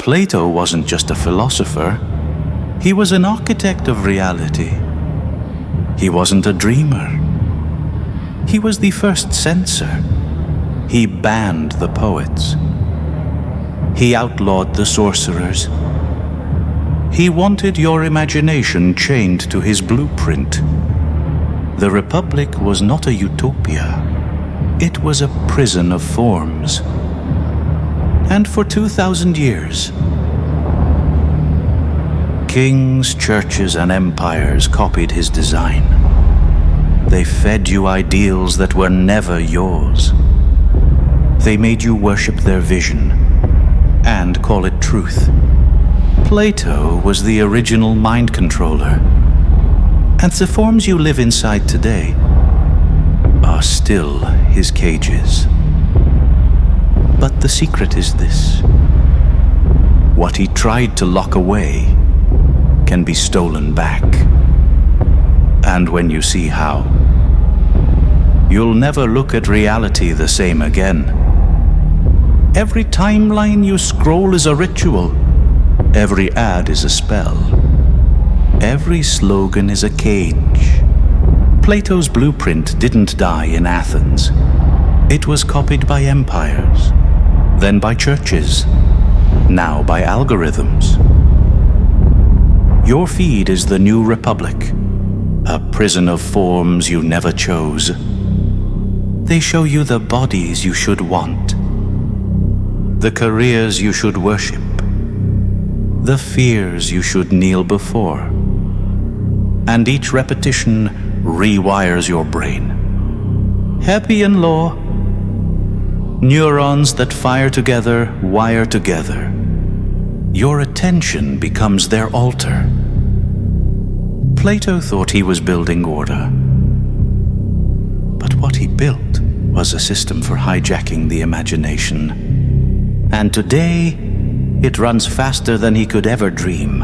Plato wasn't just a philosopher, he was an architect of reality. He wasn't a dreamer. He was the first censor. He banned the poets. He outlawed the sorcerers. He wanted your imagination chained to his blueprint. The Republic was not a utopia. It was a prison of forms. And for 2,000 years, kings, churches, and empires copied his design. They fed you ideals that were never yours. They made you worship their vision and call it truth. Plato was the original mind controller, and the forms you live inside today are still his cages. But the secret is this: what he tried to lock away can be stolen back. And when you see how, you'll never look at reality the same again. Every timeline you scroll is a ritual. Every ad is a spell. Every slogan is a cage. Plato's blueprint didn't die in Athens. It was copied by empires, then by churches, now by algorithms. Your feed is the new republic, a prison of forms you never chose. They show you the bodies you should want, the careers you should worship, the fears you should kneel before. And each repetition rewires your brain. Heppian law. Neurons that fire together wire together. Your attention becomes their altar. Plato thought he was building order. But what he built was a system for hijacking the imagination. And today, it runs faster than he could ever dream.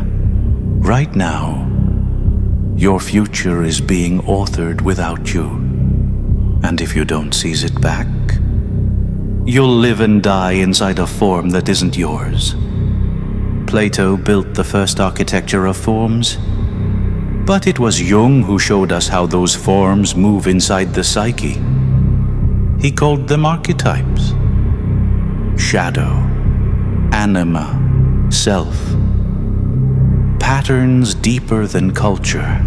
Right now, your future is being authored without you. And if you don't seize it back, you'll live and die inside a form that isn't yours. Plato built the first architecture of forms, but it was Jung who showed us how those forms move inside the psyche. He called them archetypes: shadow, anima, self. Patterns deeper than culture,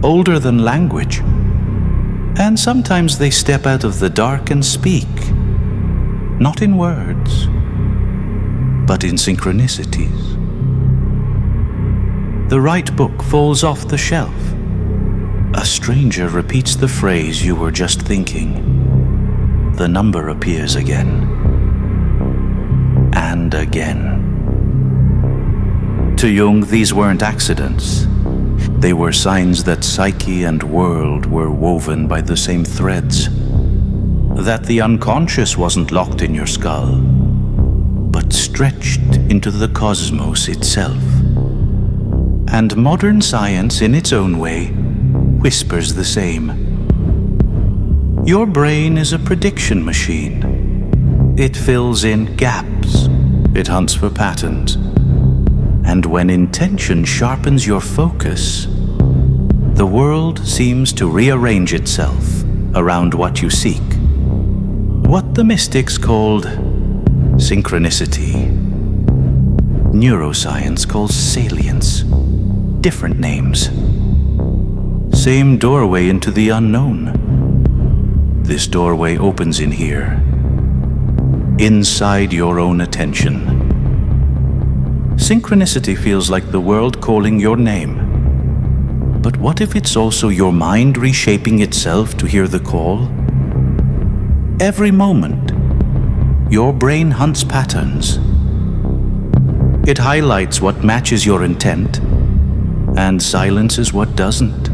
older than language. And sometimes they step out of the dark and speak, not in words, but in synchronicities. The right book falls off the shelf. A stranger repeats the phrase you were just thinking. The number appears again and again. To Jung, these weren't accidents. They were signs that psyche and world were woven by the same threads. That the unconscious wasn't locked in your skull, but stretched into the cosmos itself. And modern science, in its own way, whispers the same. Your brain is a prediction machine. It fills in gaps. It hunts for patterns. And when intention sharpens your focus, the world seems to rearrange itself around what you seek. What the mystics called synchronicity, neuroscience calls salience. Different names. Same doorway into the unknown. This doorway opens in here, inside your own attention. Synchronicity feels like the world calling your name. But what if it's also your mind reshaping itself to hear the call? Every moment, your brain hunts patterns. It highlights what matches your intent and silences what doesn't.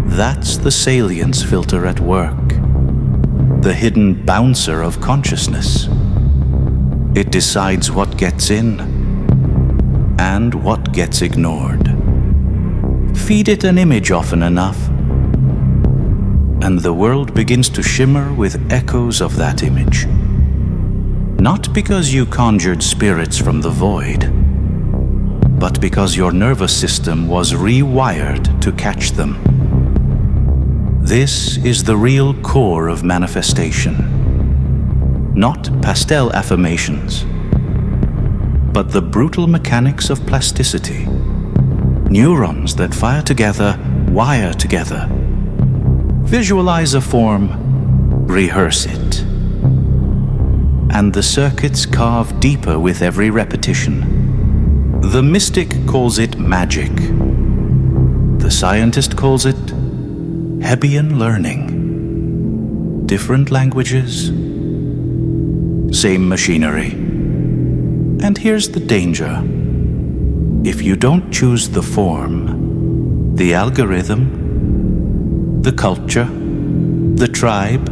That's the salience filter at work, the hidden bouncer of consciousness. It decides what gets in and what gets ignored. Feed it an image often enough, and the world begins to shimmer with echoes of that image. Not because you conjured spirits from the void, but because your nervous system was rewired to catch them. This is the real core of manifestation. Not pastel affirmations, but the brutal mechanics of plasticity. Neurons that fire together, wire together. Visualize a form, rehearse it. And the circuits carve deeper with every repetition. The mystic calls it magic. The scientist calls it Hebbian learning. Different languages, same machinery. And here's the danger. If you don't choose the form, the algorithm, the culture, the tribe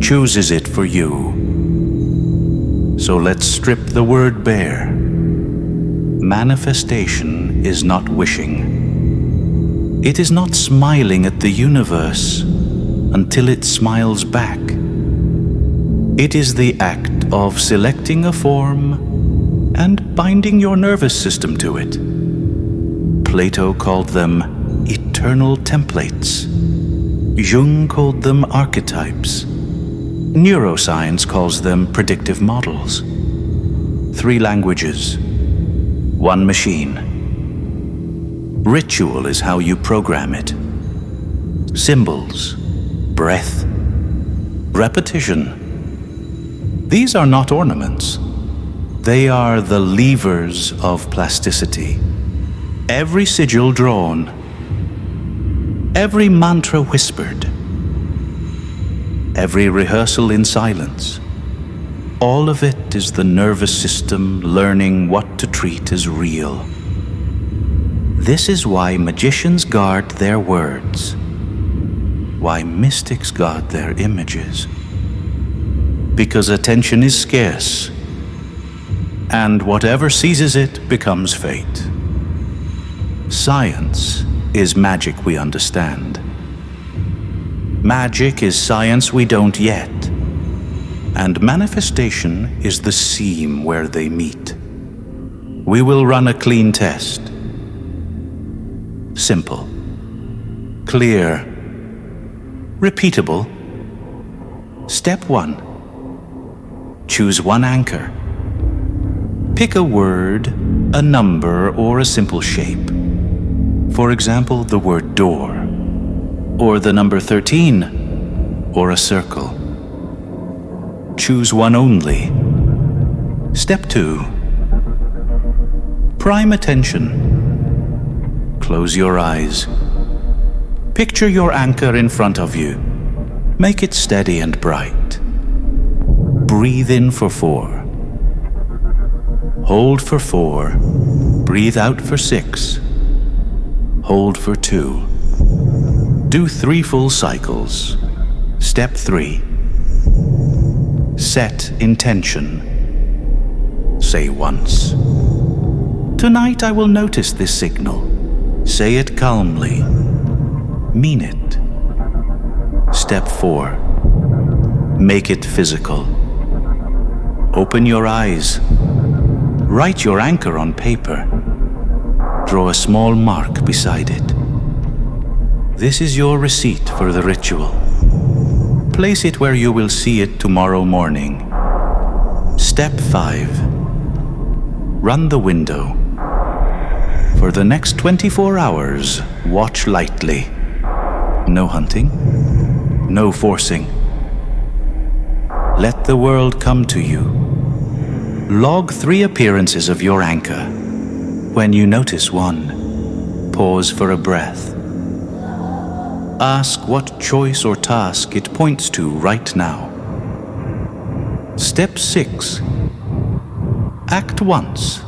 chooses it for you. So let's strip the word bare. Manifestation is not wishing. It is not smiling at the universe until it smiles back. It is the act of selecting a form and binding your nervous system to it. Plato called them eternal templates. Jung called them archetypes. Neuroscience calls them predictive models. 3 languages, 1 machine. Ritual is how you program it. Symbols, breath, repetition. These are not ornaments. They are the levers of plasticity. Every sigil drawn, every mantra whispered, every rehearsal in silence, all of it is the nervous system learning what to treat as real. This is why magicians guard their words, why mystics guard their images. Because attention is scarce, and whatever seizes it becomes fate. Science is magic we understand. Magic is science we don't yet. And manifestation is the seam where they meet. We will run a clean test. Simple, clear, repeatable. Step 1. Choose 1 anchor. Pick a word, a number, or a simple shape. For example, the word door, or the number 13, or a circle. Choose 1 only. Step 2. Prime attention. Close your eyes. Picture your anchor in front of you. Make it steady and bright. Breathe in for 4. Hold for 4. Breathe out for 6. Hold for 2. Do 3 full cycles. Step 3. Set intention. Say once. Tonight I will notice this signal. Say it calmly. Mean it. Step 4. Make it physical. Open your eyes. Write your anchor on paper. Draw a small mark beside it. This is your receipt for the ritual. Place it where you will see it tomorrow morning. Step 5. Run the window. For the next 24 hours, watch lightly. No hunting, no forcing. Let the world come to you. Log 3 appearances of your anchor. When you notice one, pause for a breath. Ask what choice or task it points to right now. Step 6. Act once.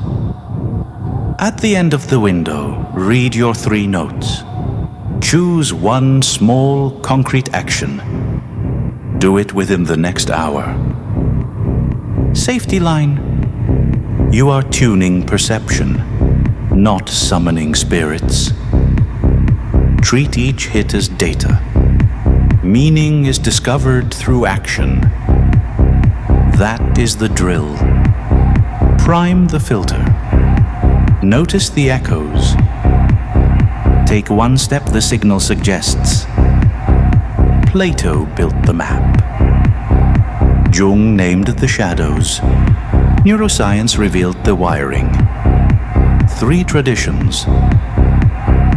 At the end of the window, read your 3 notes. Choose 1 small, concrete action. Do it within the next hour. Safety line. You are tuning perception, not summoning spirits. Treat each hit as data. Meaning is discovered through action. That is the drill. Prime the filter. Notice the echoes. Take one step the signal suggests. Plato built the map. Jung named the shadows. Neuroscience revealed the wiring. 3 traditions.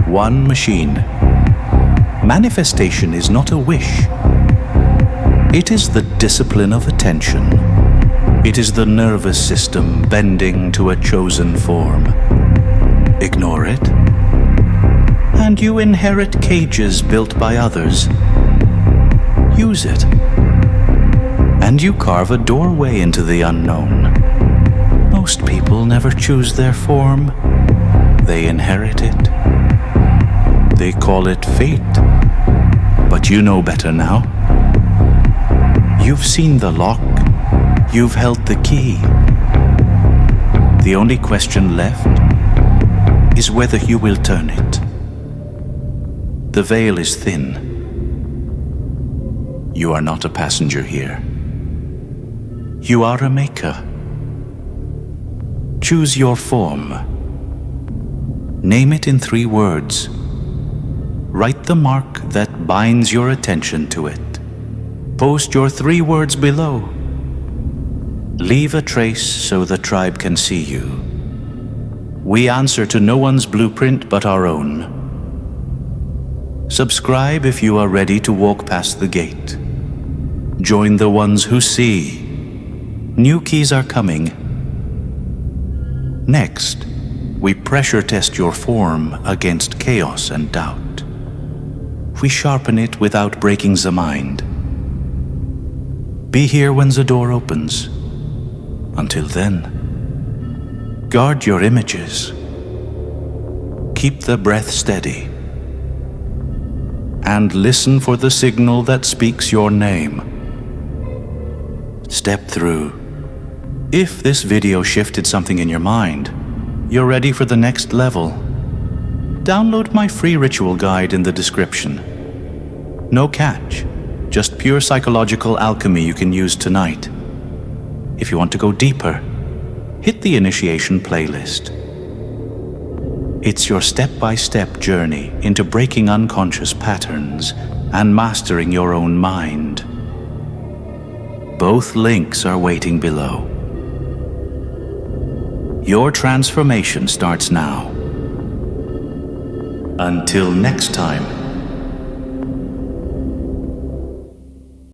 1 machine. Manifestation is not a wish. It is the discipline of attention. It is the nervous system bending to a chosen form. Ignore it, and you inherit cages built by others. Use it, and you carve a doorway into the unknown. Most people never choose their form. They inherit it. They call it fate. But you know better now. You've seen the lock. You've held the key. The only question left is whether you will turn it. The veil is thin. You are not a passenger here. You are a maker. Choose your form. Name it in 3 words. Write the mark that binds your attention to it. Post your 3 words below. Leave a trace so the tribe can see you. We answer to no one's blueprint but our own. Subscribe if you are ready to walk past the gate. Join the ones who see. New keys are coming. Next, we pressure test your form against chaos and doubt. We sharpen it without breaking the mind. Be here when the door opens. Until then, guard your images. Keep the breath steady. And listen for the signal that speaks your name. Step through. If this video shifted something in your mind, you're ready for the next level. Download my free ritual guide in the description. No catch, just pure psychological alchemy you can use tonight. If you want to go deeper, hit the initiation playlist. It's your step-by-step journey into breaking unconscious patterns and mastering your own mind. Both links are waiting below. Your transformation starts now. Until next time.